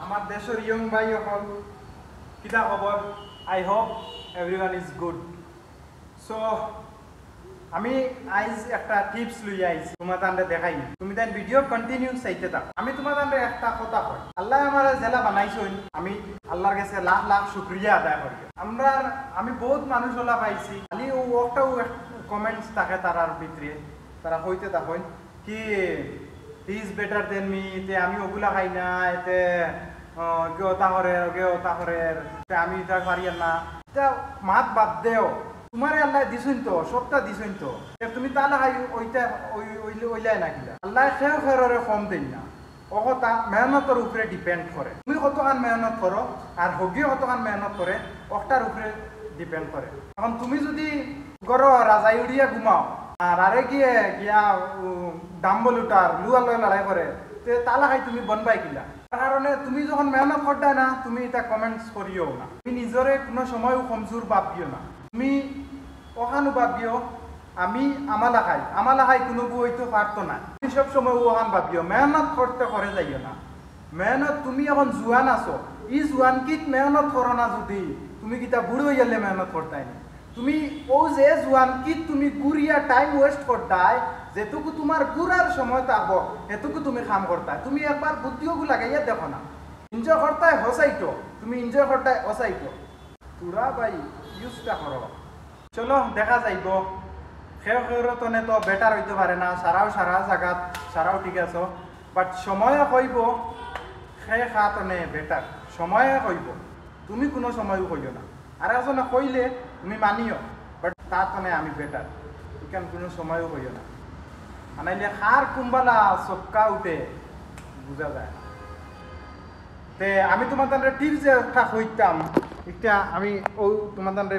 আমার দেশের ইয়ং ভাই হল কিতা খবর I hope everyone is good so আমি আইজ একটা টিপস লই আইছি তোমার তান্ডে দেখাই তুমি তাই ভিডিও কন্টিনিউ চাইতে থাক আমি তোমার তান্ডে একটা কথা কই আল্লাহ আমার জেলা বানাইছই আমি আল্লাহর কাছে লাখ লাখ শুকরিয়া আদায় করি আমি বহুত মানুষ ওলা পাইছি খালি ওটাও কমেন্টস থাকে তারার ভিতরে তারা হইতে থাকেন কি he is better than me তে আমি ওগুলা খাই না এতে কেউ তাহরের আমি এটা পারি না এটা মাত বাদ দেও তোমার আল্লাহ দিছুন তো সবটা দিছুন তো তুমি তাহলে খাই ওইটা ওইলাই না কিলা আল্লাহ খেয়ে খেয়ে কম দেন না ওটা মেহনতের উপরে ডিপেন্ড করে তুমি কতখান মেহনত করো আর হগিও কতখান মেহনত করে ওটার উপরে ডিপেন্ড করে এখন তুমি যদি গড় রাজাই উড়িয়া ঘুমাও আর আরে গিয়ে গিয়া ডাম্বল উঠার লুয়া লয়ে লড়াই করে তাহলে খাই তুমি বনবাই কিলা কারণে তুমি যখন মেহনত করতে না তুমি এটা কমেন্টস করিও না তুমি নিজরে কোনো সময়ও কমজোর ভাবিও না তুমি ওখানো ভাবিও আমি আমালা খাই কোনো বইতো পারতো না তুমি সব সময় ওখান ভাবিও মেহনত করতে করে যাইও না মেহনত তুমি এখন জোয়ান আছো ই জোয়ান কিত মেহনত করো না যদি তুমি কিতা বুড়ো হয়ে গেলে মেহনত করতাই না তুমি ও যে জোয়ান কিত তুমি গুড়িয়া টাইম ওয়েস্ট করতাই যেটুকু তোমার গুড়ার সময় থাকবো এটুকু তুমি কাম করতাই তুমি একবার বুদ্ধিও লাগাইয়া দেখো না এনজয় করতাই হসাইতো তুমি এনজয় করতাই হসাইতো তোরা ভাই ইউজটা করো চলো দেখা যাইব খেয়ে তো বেটার হইতে পারে না সারা জায়গাত সারাও ঠিক আছে বাট সময়ে কইব খেয়ে খাতনে বেটার সময়ে কইব তুমি কোনো সময়ও কইও না আর একজনে কইলে তুমি মানিও বাট তাতনে আমি বেটার এখান কোনো সময়ও কইও না আনাইলে খার কুম্বালা চক্কা উঠে বুঝা যায় তে আমি তোমার তান্ডে টিপস একটা হইতাম একটা আমি ও তোমার তান্ডে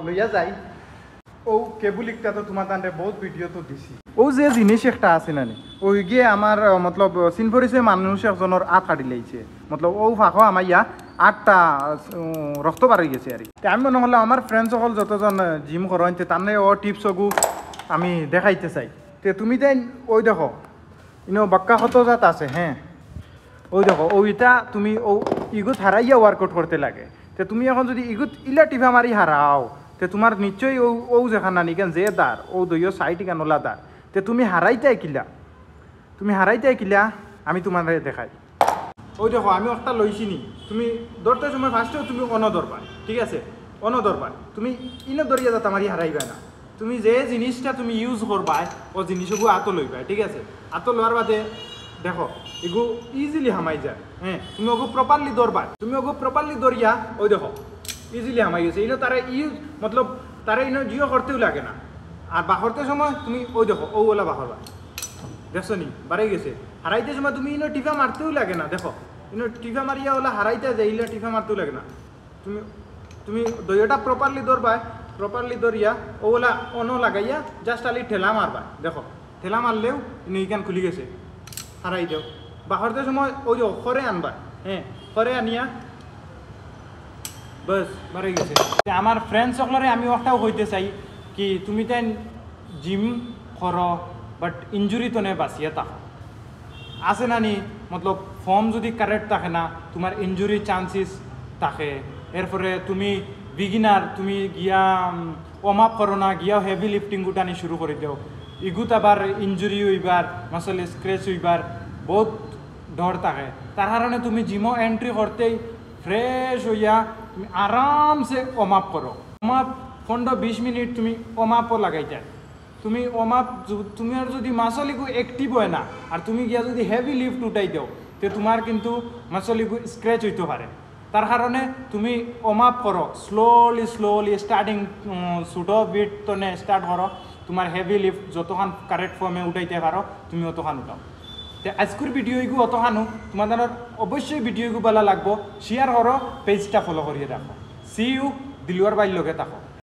লইয়া যাই ও কেবল একটা তো তোমার তান্ডে বহুত ভিডিও তো দিছি ও যে জিনিস একটা আছে না ওই গিয়ে আমার মতলব সিনফরিসে মানুষ একজনের আট কাটি লাইছে মতলব ও ফাঁকো আমার ইয়া 8টা রক্ত বাড়ি গেছে আর কি আমি মনে হলে আমার ফ্রেন্ড সকল যতজন জিম করেন তার ও টিপসগু আমি দেখাইতে চাই তে তুমি তাই ওই দেখো ইনো বাক্কা কত জাত আছে হ্যাঁ ওই দেখো ওইটা তুমি ও ইগুত হারাইয়া ওয়ার্কআউট করতে লাগে তে তুমি এখন যদি ইগুত ইলা টিভা মারি হারাও তে তোমার নিশ্চয়ই ও যেখান নিকেন যে দার ও দইও সাইড কেন ওলা দার তে তুমি হারাইতাই কিলা আমি তোমার দেখাই ওই দেখো আমি একটা লইছি নি তুমি ধরতে সময় ফার্স্টেও তুমি অনদরবা ঠিক আছে অনদরবা তুমি ইনো দরিয়া যাতে আমারই হারাইবা না তুমি যে জিনিসটা তুমি ইউজ করবা ও জিনিসগু আতো লইবা ঠিক আছে আতো লওয়ার বাদে দেখো এগু ইজিলি হামাই যায় হ্যাঁ তুমি ওগু প্রপারলি দরিয়া ওই দেখো ইজিলি হামাই গেছে ইনো তারা ইউজ মতলব তারা ইনো জিও করতেও লাগে না আর বাহরতে সময় তুমি ওই দেখো ও ওলা বাহরবা দেখছো নি বাড়াই গেছে হারাইতে সময় তুমি ইনো টিফা মারতেও লাগে না দেখো ইনো টিফা মারিয়া ওলা হারাইতে যায় ইলা টিফা মারতেও লাগে না তুমি দইটা প্রপারলি দরিয়া ওলা অন লাগাইয়া জাস্ট আলি ঠেলা মারবা দেখো ঠেলা মারলেও ইনো ইকান খুলি গেছে হারাই দেও বাহরতে সময় ওই যে খরে আনবা হ্যাঁ খরে আনিয়া বাস বাড়াই গেছে আমার ফ্রেন্ড সকলরে আমি ওটাও হইতে চাই কি তুমি তাই জিম করো বাট ইঞ্জুরি তো নেই বাঁচিয়ে থাকো আছে না নি মতলব ফর্ম যদি কারেক্ট থাকে না তোমার ইঞ্জুরি চান্সেস থাকে এরপরে তুমি বিগিনার তুমি গিয়া ওয়ার্ম আপ করো না গিয়া হেভি লিফটিং গুটানি শুরু করে দেও ইগুত আবার ইঞ্জুরি হইবার মাসল স্ক্রেচ হইবার বহুত ডর থাকে তার কারণে তুমি জিমো এন্ট্রি করতেই ফ্রেশ হইয়া তুমি আরামসে ওয়ার্ম আপ করো ওয়ার্ম আপ 15-20 মিনিট তুমি ওয়ার্ম আপও লাগাই যায় তুমি ওয়ার্ম আপ তুমি আর যদি মাসলিগু অ্যাক্টিভ হয় না আর তুমি গিয়া যদি হেভি লিফট উঠাই দাও তে তোমার কিন্তু মাসলিগু স্ক্র্যাচ হইতে পারে তার কারণে তুমি ওয়ার্ম আপ করো স্লোলি স্টার্টিং ছোটো বিট তো নে স্টার্ট করো তোমার হেভি লিফট যতখান কারেক্ট ফর্মে উঠাইতে পারো তুমি অতখান উঠাও তে আজকের ভিডিওগু অতখানো তোমাদের অবশ্যই ভিডিওগু ভালো লাগবো শেয়ার করো পেজটা ফলো করিয়ে রাখো সি ইউ দিলুয়ার বাইর লগে থাকো